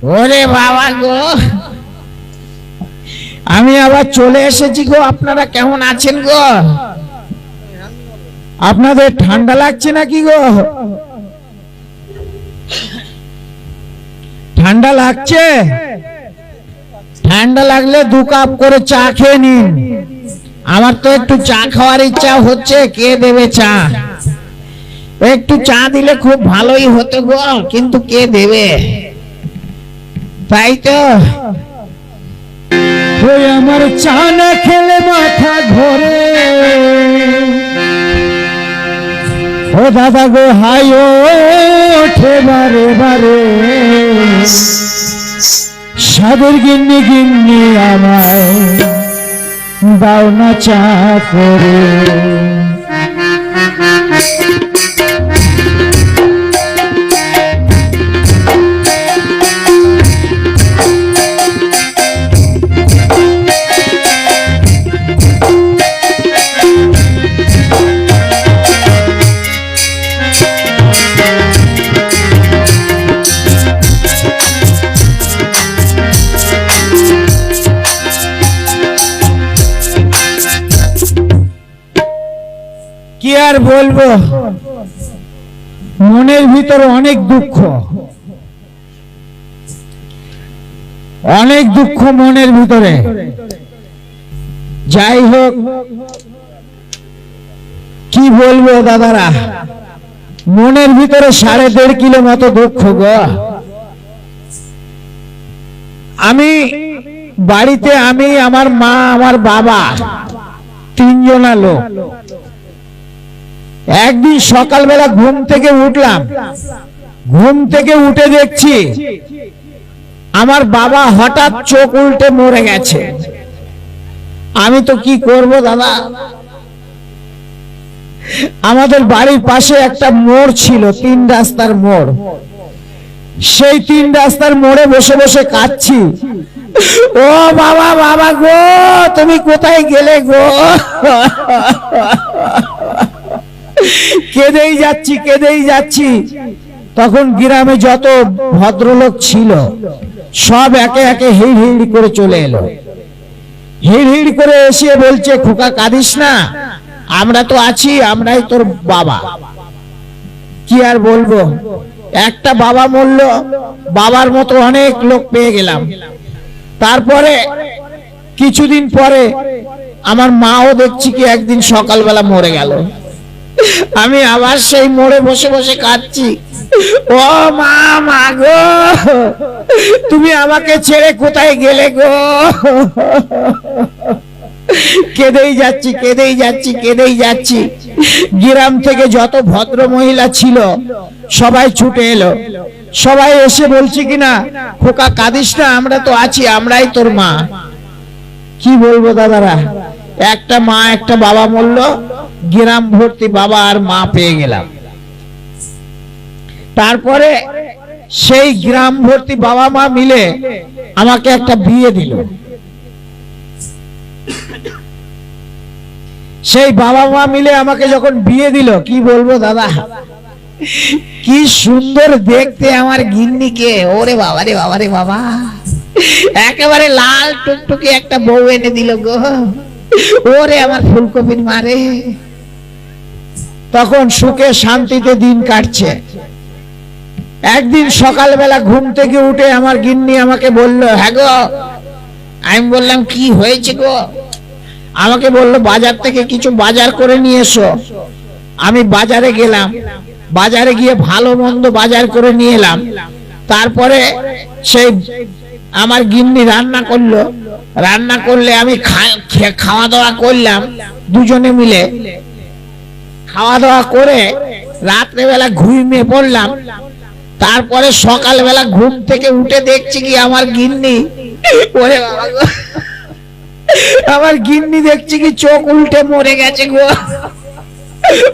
ওরে বাবা গো, আমি আবার চলে এসেছি গো। আপনারা কেমন আছেন গো? আপনাদের ঠান্ডা লাগছে নাকি গো? ঠান্ডা লাগছে? ঠান্ডা লাগলে 2 কাপ করে চা খেয়ে নিন। আমার তো একটু চা খাওয়ার ইচ্ছা হচ্ছে। কে দেবে চা? একটু চা দিলে খুব ভালোই হতো গো, কিন্তু কে দেবে? তাই তো ওই আমার চা না খেলে মাথা ঘোরে। ও দাদা গো, হাই ওঠে বারে বারে। সাদের গিন্নি গিন্নি আমায় দাও না চা করে। কি আর বলবো, মনের ভিতরে অনেক দুঃখ, অনেক দুঃখ মনের ভিতরে। যাই হোক, কি বলবো দাদারা, মনের ভিতরে 1.5 কিলো মতো দুঃখ গো। আমি বাড়িতে, আমি, আমার মা, আমার বাবা, 3 জনা লোক। একদিন সকালবেলা ঘুম থেকে উঠলাম, ঘুম থেকে উঠে দেখছি আমার বাবা হঠাৎ চোখ উল্টে মরে গেছে। আমি তো কি করব দাদা, আমাদের বাড়ির পাশে একটা মোড় ছিল, 3 রাস্তার মোড়। সেই 3 রাস্তার মোড়ে বসে বসে কাঁদছি। ও বাবা, বাবা গো, তুমি কোথায় গেলে গো? কেঁদেই যাচ্ছি, কেঁদেই যাচ্ছি। তখন গ্রামে যত ভদ্রলোক ছিল সব একে একে হিড় হিড় করে চলে এলো। হিড় হিড় করে এসে বলছে, খোকা কাঁদিস না, আমরা তো আছি, আমরাই তোর বাবা। কি আর বলবো, একটা বাবা মরল, বাবার মতো অনেক লোক পেয়ে গেলাম। তারপরে কিছুদিন পরে আমার মাও দেখছি কি একদিন সকালবেলা মরে গেল। আমি আবার সেই মোড়ে বসে বসে কাঁদছি। ও মা, মা গো, তুমি আমাকে ছেড়ে কোথায় গেলে গো? কেঁদেই যাচ্ছি, কেঁদেই যাচ্ছি, কেঁদেই যাচ্ছি। গ্রাম থেকে যত ভদ্র মহিলা ছিল সবাই ছুটে এলো। সবাই এসে বলছে কিনা, খোকা কাঁদিস না, আমরা তো আছি, আমরাই তোর মা। কি বলবো দাদারা, একটা মা একটা বাবা মরল, গ্রাম ভর্তি বাবা আর মা পেয়ে গেলাম। তারপরে সেই গ্রাম ভর্তি বাবা মা মিলে আমাকে একটা বিয়ে দিল। সেই বাবা মা মিলে আমাকে যখন বিয়ে দিল, কি বলবো দাদা, কি সুন্দর দেখতে আমার গিন্নিকে। ওরে বাবা রে বাবা রে বাবা, একেবারে লাল টুকটুকি একটা বউ এনে দিল গো। ওরে আমার ফুলকপির মারে। তখন সুখে শান্তিতে দিন কাটছে। একদিন সকালবেলা ঘুম থেকে উঠে আমার গিন্নি আমাকে বলল, হ্যাঁ গো। আমি বললাম, কি হয়েছে গো? আমাকে বললো, বাজার থেকে কিছু বাজার করে নিয়ে এসো। আমি বাজারে গেলাম, বাজারে গিয়ে ভালো মন্দ বাজার করে নিয়ে এলাম। তারপরে সেই আমার গিন্নি রান্না করলো। রান্না করলে আমি খাওয়া দাওয়া করলাম দুজনে মিলে। খাওয়া দাওয়া করে রাত্রেবেলা ঘুমিয়ে পড়লাম। তারপরে সকালবেলা ঘুম থেকে উঠে দেখছি কি আমার গিন্নি, ওরে বাবা গো, আমার গিন্নি দেখছি কি চোখ উল্টে মরে গেছে গো।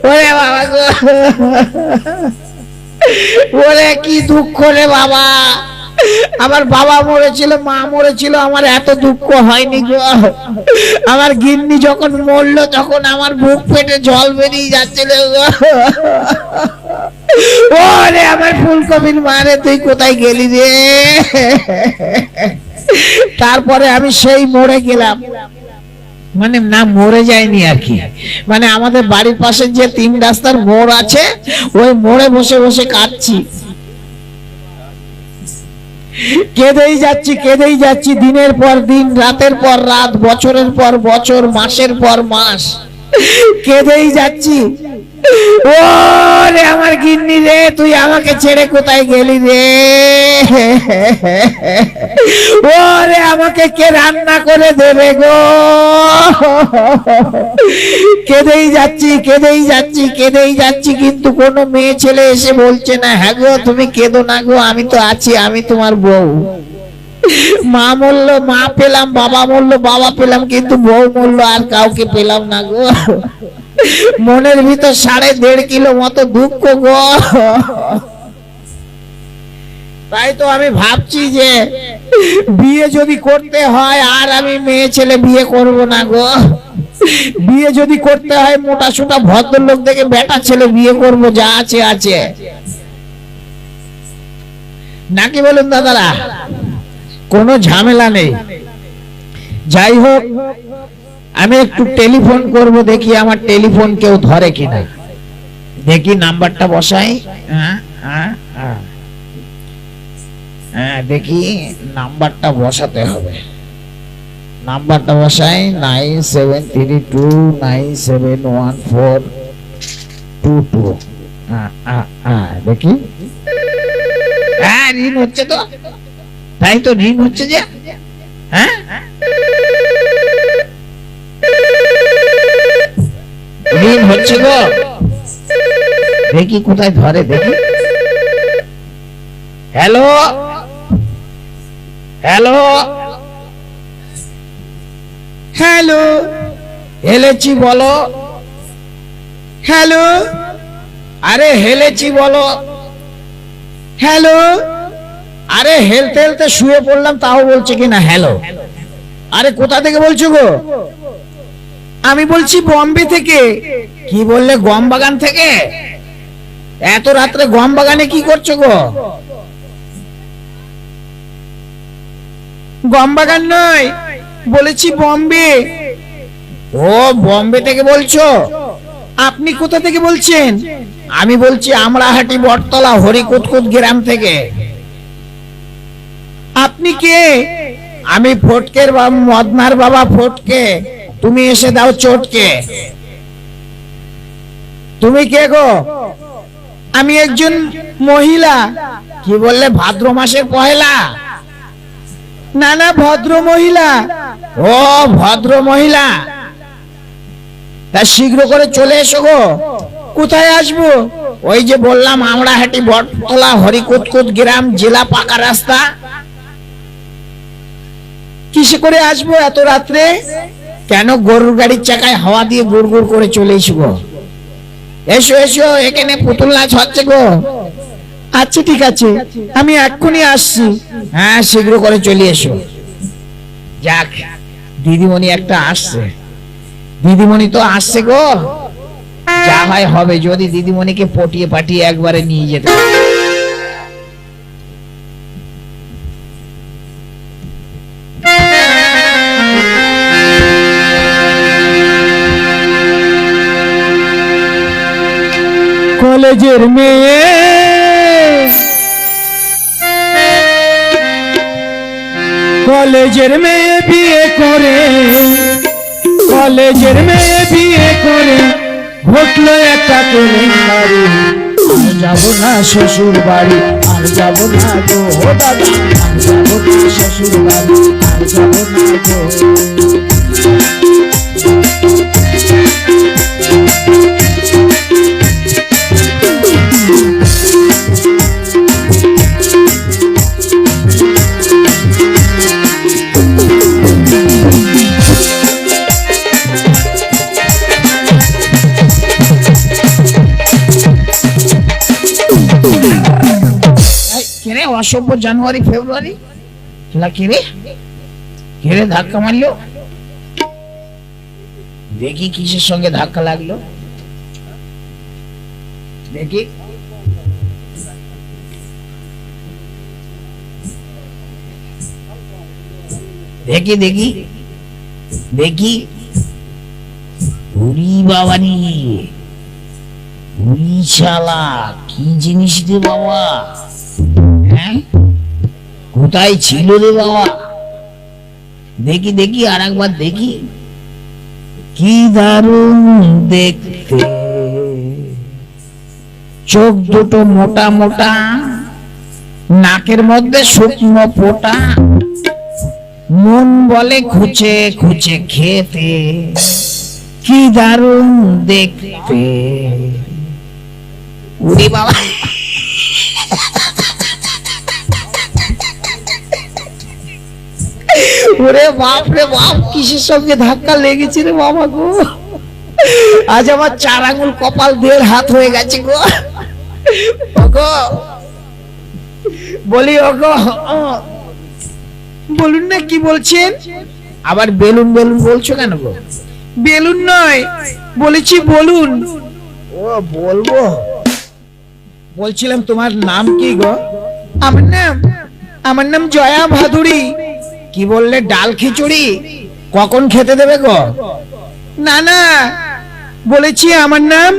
ওরে বাবা গো, ওরে কি দুঃখ রে বাবা। আমার বাবা মরেছিল, মা মরেছিল, আমার এত দুঃখ হয়নি গো। আমার গিন্নি যখন মরলো তখন আমার বুক পেটে জল বেরিয়ে যাচ্ছিল গো। ওরে আমার ফুলকপির মারে, তুই কোথায় গেলি রে? তারপরে আমি সেই মরে গেলাম, মানে না মরে যায়নি আর কি, মানে আমাদের বাড়ির পাশে যে 3 রাস্তার মোড় আছে, ওই মোড়ে বসে বসে কাঁদছি, কেঁদেই যাচ্ছি, কেঁদেই যাচ্ছি, দিনের পর দিন, রাতের পর রাত, বছরের পর বছর, মাসের পর মাস কেঁদেই যাচ্ছি। ওরে আমার গিন্নি রে, তুই আমাকে ছেড়ে কোথায় গেলি রে? ওরে আমাকে কে রান্না করে দেবে গো? কেঁদেই যাচ্ছি, কেঁদেই যাচ্ছি, কেঁদেই যাচ্ছি, কিন্তু কোনো মেয়ে ছেলে এসে বলছে না, হ্যাঁ গো তুমি কেঁদো না গো, আমি তো আছি, আমি তোমার বউ। মা মরলো, মা পেলাম, বাবা মরলো, বাবা পেলাম, কিন্তু বউ মরলো, আর কাউকে পেলাম না গো। মনের ভিতর 1.5 কিলো মতো দুঃখ গো। তাই তো আমি ভাবছি যে বিয়ে যদি করতে হয়, আর আমি মেয়ে ছেলে বিয়ে করব না গো। বিয়ে যদি করতে হয়, মোটা সোটা ভদ্রলোক দেখে বেটা ছেলে বিয়ে করব, যা আছে আছে, নাকি বলুন দাদারা? কোনো ঝামেলা নেই। যাই হোক, আমি একটু টেলিফোন করব, দেখি আমার টেলিফোন কেউ ধরে কিনা, দেখি নাম্বারটা বসাই। হ্যাঁ, দেখি নাম্বারটা বসাতে হবে। নাম্বারটা বসাই, 9732971422। দেখি, হ্যাঁ রিং হচ্ছে তো, তাই তো রিং হচ্ছে যে, হ্যাঁ রিং হচ্ছে গো। দেখি কোথায় ধরে, দেখি। হ্যালো, হ্যালো, হ্যালো, হেলেছি বলো। হ্যালো, আরে হেলেছি বলো। হ্যালো, আরে হেলতে হেলতে শুয়ে পড়লাম, তাও বলছে কিনা হ্যালো। আরে কোথা থেকে বলছো গো? আমি বলছি বম্বে থেকে। কি বললে? গম বাগান থেকে? এত রাত্রে গম বাগানে কি করছো গো? গম বাগান নয়, বলেছি বম্বে। ও বম্বে থেকে বলছো? আপনি কোথা থেকে বলছেন? আমি বলছি আমরাহাটি বটতলা হরিকুতকুত গ্রাম থেকে। আপনি কে? আমি ফটকের মদনার বাবা ফটকে। তুমি এসে দাও চটকে। তুমি কে গো? আমি একজন মহিলা। কি বললে? ভাদ্র মাসের পহেলা? না না, ভদ্র মহিলা। ও ভদ্র মহিলা, তা শীঘ্র করে চলে এসো গো। কোথায় আসবো? ওই যে বললাম আমরাহাটি বটতলা হরিকুতকুত গ্রাম, জেলা পাকা রাস্তা। কিসে করে আসবো এত রাত্রে? কেন, গরুর গাড়ির চাকায় হাওয়া দিয়ে গুড় গুড় করে চলে এসো গো। এসো এসো, এখানে পুতুল নাচ হচ্ছে গো। আচ্ছা ঠিক আছে, আমি এক্ষুনি আসছি। হ্যাঁ শীঘ্র করে চলে এসো। যাক, দিদিমণি একটা আসছে। দিদিমণি তো আসছে গো, যা হয় হবে। যদি দিদিমণিকে পটিয়ে পাটিয়ে একবারে নিয়ে যেতে। কলেজের মেয়ে, কলেজের মেয়ে বিয়ে করে, কলেজের মেয়ে বিয়ে করে ঘটলো একটা কেলেঙ্কারি। আর যাবো না শ্বশুর বাড়ি, আর যাবো না গো দাদা, আর যাবো না শ্বশুর বাড়ি, আর যাবো না গো। অসভ্য জানুয়ারি ফেব্রুয়ারি, কিরে কিরে ধাক্কা মারলো, দেখি কিসের সঙ্গে ধাক্কা লাগলো, দেখি দেখি দেখি দেখি উরি বাবারি, উরি শালা কি জিনিস রে বাবা, হ্যাঁ কোথায় ছিল রে বাবা, দেখি দেখি আর একবার দেখি, কি দারুণ দেখতে, চোখ দুটো মোটা মোটা, নাকের মধ্যে শুকনো পোটা, মন বলে খুঁচে খুঁচে খেতে, কি দারুণ দেখতে, উরি বাবা ওরে বাপ রে বাপ, কিসের সঙ্গে ধাক্কা লেগেছে রে বাবা গো, আজ আমার 4 আঙ্গুল কপাল 1.5 হাত হয়ে গেছে গো। ওগো বলি, ওগো বলুন না, কি বলছেন? আবার বেলুন বেলুন বলছো কেন গো? বেলুন নয় বলেছি, বলুন। ও বলবো, বলছিলাম তোমার নাম কি গো? আমার নাম জয়া ভাদুরী। কি বললে? ডাল খিচুড়ি কখন খেতে দেবে গো? না না, বলেছি আমার নাম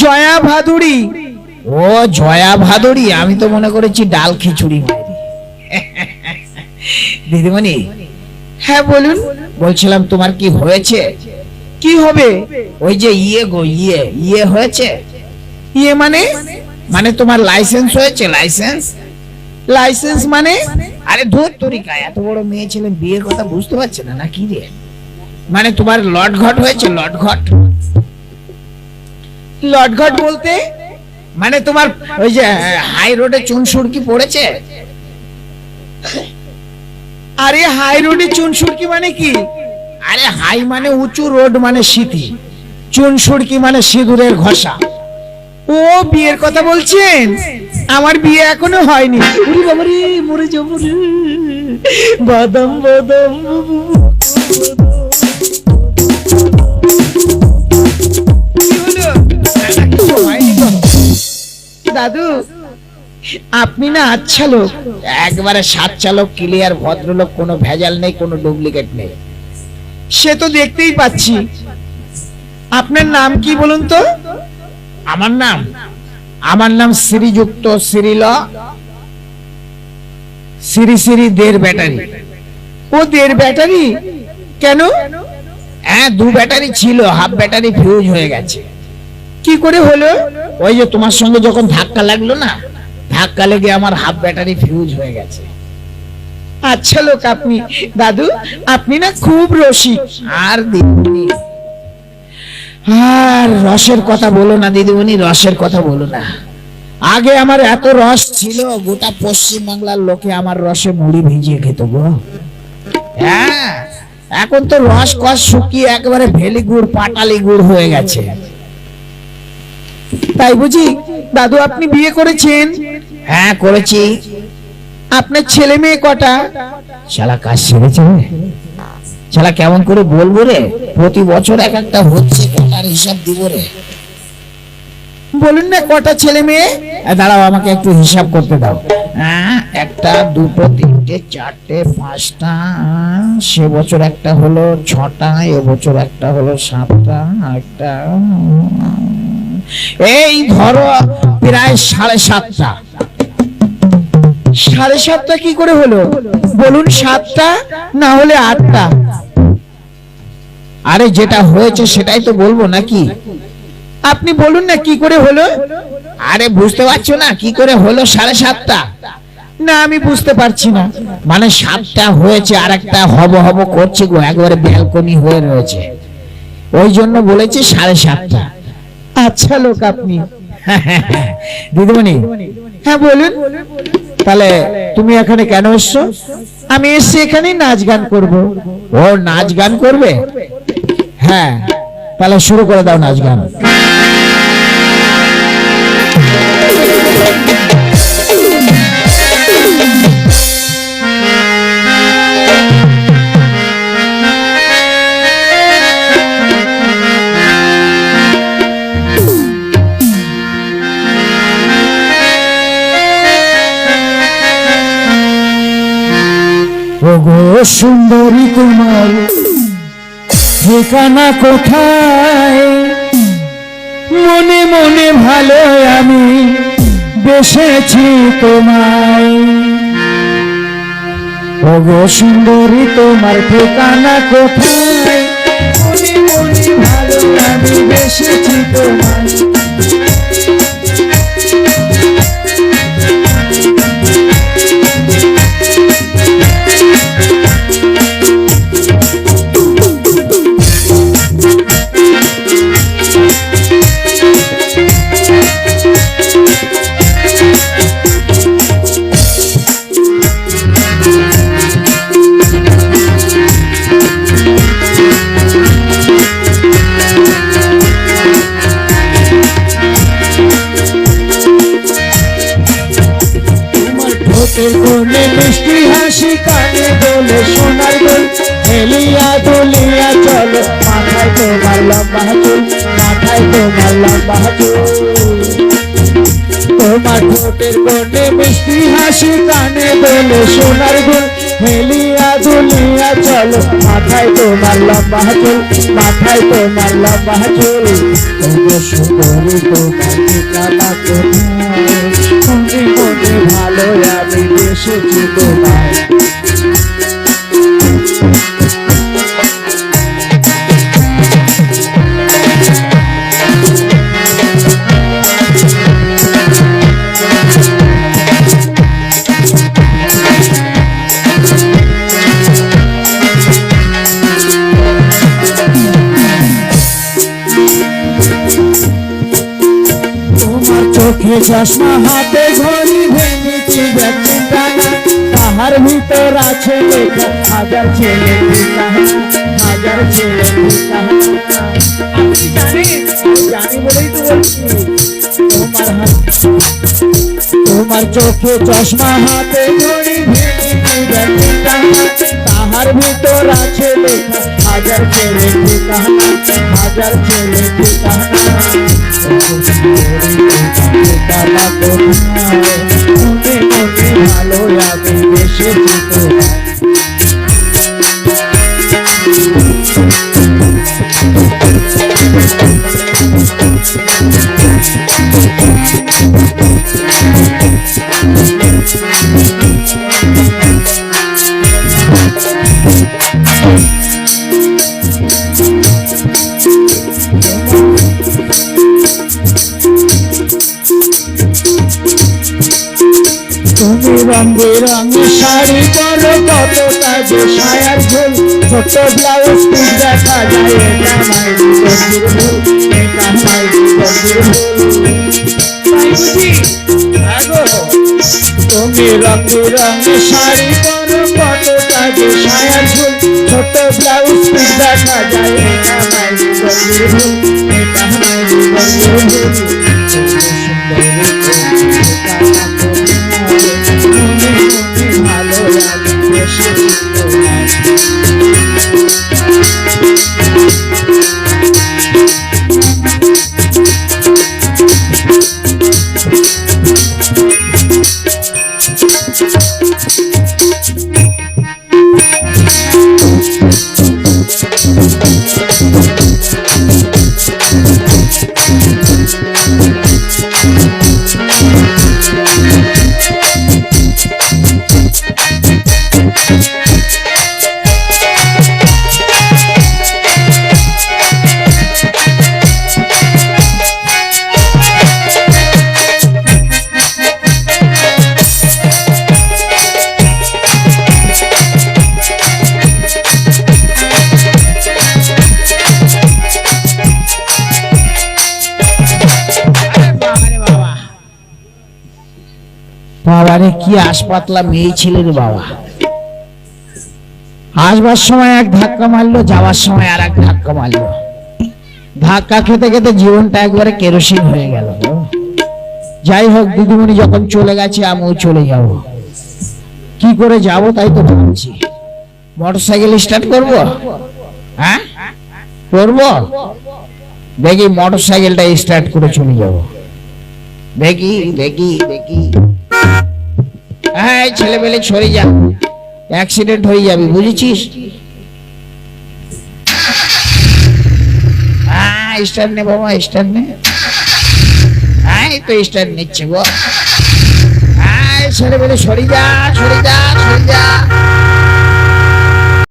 জয়া ভাদুরী। ও জয়া ভাদুরী, আমি তো মনে করেছি ডাল খিচুড়ি। দিদিমণি, হ্যাঁ বলুন। বলছিলাম তোমার কি হয়েছে? কি হবে? ওই যে ইয়ে গো, ইয়ে ইয়ে হয়েছে। ইয়ে মানে? মানে তোমার লাইসেন্স হয়েছে। লাইসেন্স? লাইসেন্স মানে? আরে ধুর তরিকা, এত বড় মেয়ে ছেলে বিয়ের কথা বুঝতে পারছে না নাকি রে? মানে তোমার লটঘট হয়েছে। লটঘট? লটঘট বলতে মানে তোমার ওই যে হাই রোডে চুন সুরকি পড়েছে। আরে হাই রোডে চুন সুরকি মানে কি? আরে হাই মানে উঁচু, রোড মানে সিটি, চুন সুরকি মানে সিঁদুরের ঘষা। ও বিয়ের কথা বলছেন? আমার বিয়ে এখনো হয়নি। ওরে বাবা রে, মরে যাবো রে। বাদাম বাদাম দাদু, আপনি না আচ্ছা লোক, একবারে 7 চালক, ক্লিয়ার ভদ্রলোক, কোনো ভেজাল নেই, কোনো ডুপ্লিকেট নেই। সে তো দেখতেই পাচ্ছি। আপনার নাম কি বলুন তো? আমার নাম শ্রীযুক্ত শ্রীল শ্রী শ্রী দের ব্যাটারি। ও দের ব্যাটারি কেন? হ্যাঁ, 2 ব্যাটারি ছিল, হাফ ব্যাটারি ফিউজ হয়ে গেছে। কি করে হলো? ওই যে তোমার সঙ্গে যখন ধাক্কা লাগলো না, ধাক্কা লেগে আমার হাফ ব্যাটারি ফিউজ হয়ে গেছে। আচ্ছা লোক আপনি। দাদু, আপনি না খুব রসিক। আর দিদিমণি, আর রসের কথা বলো না দিদিমণি, রসের কথা বলো না। আগে আমার এত রস ছিল, গোটা পশ্চিম বাংলার লোকে আমার রসে মুড়ি ভিজিয়ে খেত গো। হ্যাঁ, এখন তো রস কস শুকিয়ে একেবারে ভেলি গুড়, পাটালি গুড় হয়ে গেছে। তাই বুঝি? দাদু, আপনি বিয়ে করেছেন? হ্যাঁ করেছি। আপনার ছেলে মেয়ে কটা? শালা কাজ ছেড়েছে। শালা কেমন করে বলবো রে, প্রতি বছর এক একটা হচ্ছে, কটার হিসাব দিব রে। বলুন না কটা ছেলে মেয়ে? দাঁড়াও, আমাকে একটু হিসাব করতে দাও। 1 2 3 4 5টা, সে বছর একটা হলো 6টা, এবছর একটা হলো 7টা, একটা এই ধরো প্রায় 7.5টা। 7.5টা কি করে হলো? বলুন 7টা না হলে 8টা। আরে যেটা হয়েছে সেটাই তো বলবো নাকি? আপনি বলুন না কি করে হলো? আরে বুঝতে পারছো না কি করে হলো 7.5টা? না আমি বুঝতে পারছি না। মানে 7টা হয়েছে আর একটা হব হব করছে গো, একবারে ব্যালকনি হয়ে রয়েছে, ওই জন্য বলেছি 7.5টা। আচ্ছা লোক আপনি। দিদিমণি, হ্যাঁ বলুন। তাহলে তুমি এখানে কেন এসছো? আমি এসছি এখানে নাচ গান করব। ও নাচ গান করবে? হ্যাঁ, তাহলে শুরু করে দাও নাচ গান। ওগো সুন্দরী তোমার ঠিকানা কোথায়? মনে মনে ভালো আমি বেসেছি তোমায়। ওগো সুন্দরী তোমার ঠিকানা কোথায়? মনে মনে ভালো আমি বেসেছি তোমায়। মিষ্টি হাসি কানে বলে সোনার গোল হেলিয়া দুলিয়া চলো মাথায় তোমার লম্বা চুল, মাথায় তোমার লম্বা চুল। তোমার ঠোঁটের কোণে মিষ্টি হাসি কানে বলে সোনার গোল হেলিয়া দুলিয়া চলো মাথায় তোমার লম্বা চুল, মাথায় তোমার লম্বা চুল। সুন্দরী তোমার ঠিকানা কোথায়? মনে মনে ভালো আমি বেসেছি তোমায়। চোখে চশমা হাতে ঘড়ি ভেঙেছি দেখছেন টানা, তাহার ভিতর আছে লেখা হাজার ছেলে ঠিকানা, হাজার ছেলে ঠিকানা। জানি বলেই তো বলছি। তোমার চোখে চশমা হাতে ঘড়ি ভেঙেছি দেখছেন টানা, তাহার ভিতর আছে লেখা হাজার ছেলে ঠিকানা, হাজার ছেলে ঠিকানা। মনে মনে ভালো আমি বেসেছি তোমায়। তুমি রং বেরঙের শাড়ি পরো কত কাজে সায়ার ঝোল, ছোট ব্লাউজ পিস দেখা যায় এটা মাইরি বন্ধুর ভুল, এটা মাইরি বন্ধুর ভুল। তুমি রং বেরঙের শাড়ি পরো কত কাজে সায়ার ঝোল, ছোট ব্লাউজ পিস দেখা যায় এটা মাইরি বন্ধুর ভুল, এটা মাইরি বন্ধুর ভুল। বাবারে কি আসপাতলা মেয়ে ছিল রে বাবা। আসবার সময় এক ধাক্কা মারলো, যাওয়ার সময় আর এক ধাক্কা মারলো। ধাক্কা খেতে খেতে জীবনটা একবারে কেরোসিন হয়ে গেল। যাই হোক, দিদিমণি যখন চলে গেছে আমিও চলে যাব। কি করে যাব তাই তো ভাবছি। মোটরসাইকেল স্টার্ট করব, হ্যাঁ করব। দেখি মোটরসাইকেলটা স্টার্ট করে চলে যাব। দেখি দেখি দেখি, হ্যাঁ ছেলেবেলে সরে যা, অ্যাক্সিডেন্ট হয়ে যাবে, বুঝেছিস? হ্যাঁ স্ট্যান্ড নে বাবা, স্ট্যান্ড নে। হ্যাঁ এই তো স্ট্যান্ড নিচ্ছে গো। হ্যাঁ ছেলে বলে সরে যা, সরে যা, সরে যা।